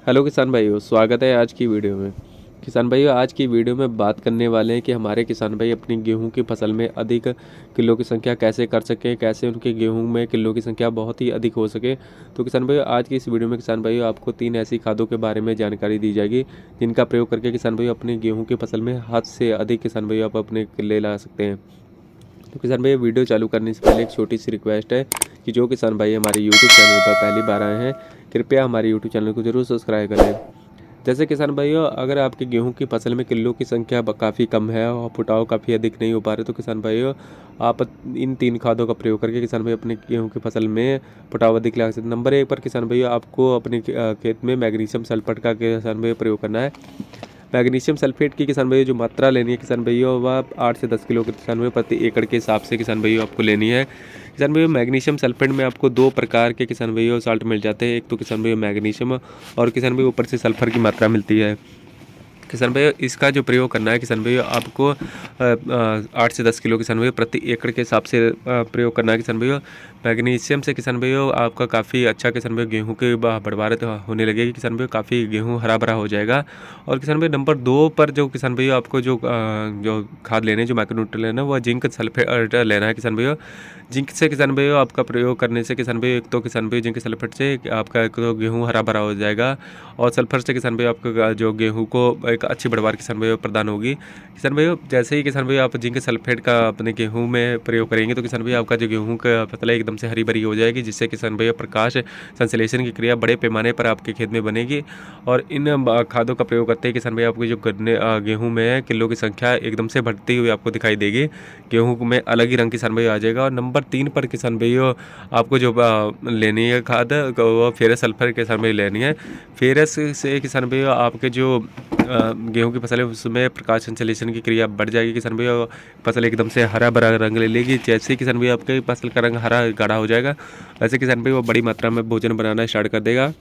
Hello किसान भाइयों, स्वागत है आज की वीडियो में। किसान भाइयों, आज की वीडियो में बात करने वाले हैं कि हमारे किसान भाई अपनी गेहूं की फसल में अधिक किलो की संख्या कैसे कर सकें, कैसे उनके गेहूं में किलो की संख्या बहुत ही अधिक हो सके। तो किसान भाइयों, आज की इस वीडियो में किसान भाइयों आपको 3 ऐसी खादों के बारे में जानकारी दी जाएगी जिनका प्रयोग करके किसान भाइयों अपनी गेहूँ की फसल में हद से अधिक किसान भाइयों आप अपने ले ला सकते हैं। तो किसान भाई, वीडियो चालू करने से पहले एक छोटी सी रिक्वेस्ट है कि जो किसान भाई हमारे यूट्यूब चैनल पर पहली बार आए हैं, कृपया हमारे यूट्यूब चैनल को जरूर सब्सक्राइब कर लें। जैसे किसान भाइयों, अगर आपके गेहूं की फसल में किलो की संख्या काफ़ी कम है और फुटाव काफ़ी अधिक नहीं हो पा रहे, तो किसान भाइयों आप इन 3 खादों का प्रयोग करके किसान भाई अपने गेहूं की फसल में फुटाव अधिक ला सकते हैं। नंबर 1 पर किसान भाइयों आपको अपने खेत में मैग्नीशियम सल्फेट का किसान भाई प्रयोग करना है। मैग्नीशियम सल्फेट की किसान भाइयों जो मात्रा लेनी है किसान भाइयों, वह 8 से 10 किलो के किसान भाइयों प्रति एकड़ के हिसाब से किसान भाइयों आपको लेनी है। किसान भाइयों, मैग्नीशियम सल्फेट में आपको 2 प्रकार के किसान भाइयों साल्ट मिल जाते हैं। एक तो किसान भाइयों मैग्नीशियम और किसान भाइयों ऊपर से सल्फर की मात्रा मिलती है। किसान भाइयों, इसका जो प्रयोग करना है किसान भाइयों आपको 8 से 10 किलो किसान भाइयों प्रति एकड़ के हिसाब से प्रयोग करना है। किसान भाइयों, मैग्नीशियम से किसान भाइयों आपका काफ़ी अच्छा किसान भाइयों गेहूं की बढ़वारत होने लगेगी। किसान भाइयों काफ़ी गेहूं हरा भरा हो जाएगा। और किसान भाई नंबर 2 पर जो किसान भाइयों आपको जो खाद लेने, जो माइक्रोन्यूट्रिएंट लेना है, वह जिंक सल्फेट लेना है। किसान भाइयों, जिंक से किसान भाइयों आपका प्रयोग करने से किसान भाइयों एक तो किसान भाइयों जिंक सल्फेट से आपका एक तो गेहूँ हरा भरा हो जाएगा और सल्फर से किसान भाइयों आपका जो गेहूँ को एक अच्छी बढ़वार किसान भाइयों प्रदान होगी। किसान भाइयों, जैसे ही किसान भाइयों आप जिंक सल्फेट का अपने गेहूँ में प्रयोग करेंगे तो किसान भाइयों आपका जो गेहूँ का फसल है एकदम से हरी भरी हो जाएगी, जिससे किसान भाइयों प्रकाश संश्लेषण की क्रिया बड़े पैमाने पर आपके खेत में बनेगी। और इन खादों का प्रयोग करते ही किसान भाई आपको जो गेहूँ में किलो की संख्या एकदम से बढ़ती हुई आपको दिखाई देगी। गेहूँ में अलग ही रंग किसान भाई आ जाएगा। और नंबर 3 पर किसान भाइयों आपको जो लेनी है खाद, वो फेरस सल्फर किसान भाई लेनी है। फेरस से किसान भाइयों आपके जो गेहूं की फसल है उसमें प्रकाश संश्लेषण की क्रिया बढ़ जाएगी। किसान भैया फसल एकदम से हरा भरा रंग ले लेगी। जैसे ही किसान भैया आपके फसल का रंग हरा गाढ़ा हो जाएगा, वैसे किसान भैया वो बड़ी मात्रा में भोजन बनाना स्टार्ट कर देगा।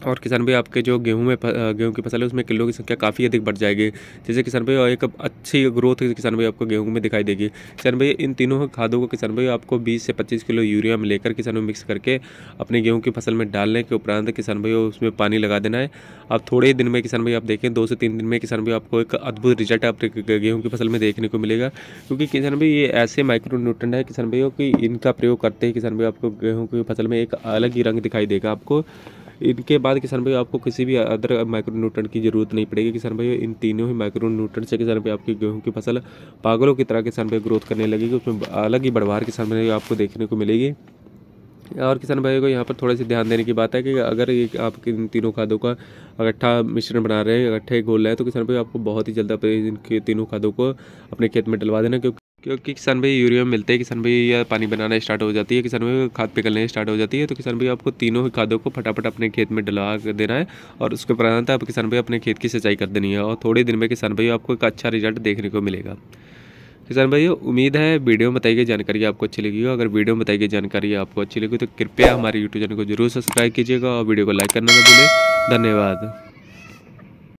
और किसान भाई आपके जो गेहूं की फसल है उसमें किलो की संख्या काफ़ी अधिक बढ़ जाएगी। जैसे किसान भाई एक अच्छी ग्रोथ किसान भाई आपको गेहूं में दिखाई देगी। किसान भाई इन तीनों खादों को किसान भाई आपको 20 से 25 किलो यूरिया में लेकर किसान भाई मिक्स करके अपने गेहूं की फसल में डालने के उपरांत किसान भाई उसमें पानी लगा देना है। अब थोड़े ही दिन में किसान भाई आप देखें 2 से 3 दिन में किसान भाई आपको एक अद्भुत रिजल्ट आपके गेहूँ की फसल में देखने को मिलेगा। क्योंकि किसान भाई ये ऐसे माइक्रो न्यूट्रेंट है किसान भाइयों की इनका प्रयोग करते ही किसान भाई आपको गेहूँ की फसल में एक अलग ही रंग दिखाई देगा। आपको इनके बाद किसान भाई आपको किसी भी अदर माइक्रो न्यूट्रेंट की जरूरत नहीं पड़ेगी। किसान भाई इन तीनों ही माइक्रो न्यूट्रेंट से किसान भाई आपकी गेहूं की फसल पागलों की तरह किसान भाई ग्रोथ करने लगेगी। उसमें अलग ही बढ़वार किसान भाई आपको देखने को मिलेगी। और किसान भाइयों को यहाँ पर थोड़ा सा ध्यान देने की बात है कि अगर ये आप इन तीनों खादों का इकट्ठा मिश्रण बना रहे हैं, इकट्ठे घोल रहे हैं, तो किसान भाई आपको बहुत ही जल्द इनके तीनों खादों को अपने खेत में डलवा देना। क्योंकि किसान भाई यूरिया मिलते हैं किसान भाई या पानी बनाना स्टार्ट हो जाती है, किसान भाई खाद पिघलने स्टार्ट हो जाती है। तो किसान भाई आपको तीनों ही खादों को फटाफट अपने खेत में डलवा देना है और उसके उपरांत आप किसान भाई अपने खेत की सिंचाई कर देनी है। और थोड़े दिन में किसान भाई आपको एक अच्छा रिजल्ट देखने को मिलेगा। किसान भाइयों, उम्मीद है वीडियो में बताई गई जानकारी आपको अच्छी लगी हो। अगर वीडियो में बताई गई जानकारी आपको अच्छी लगी तो कृपया हमारे यूट्यूब चैनल को जरूर सब्सक्राइब कीजिएगा और वीडियो को लाइक करना न भूलें। धन्यवाद।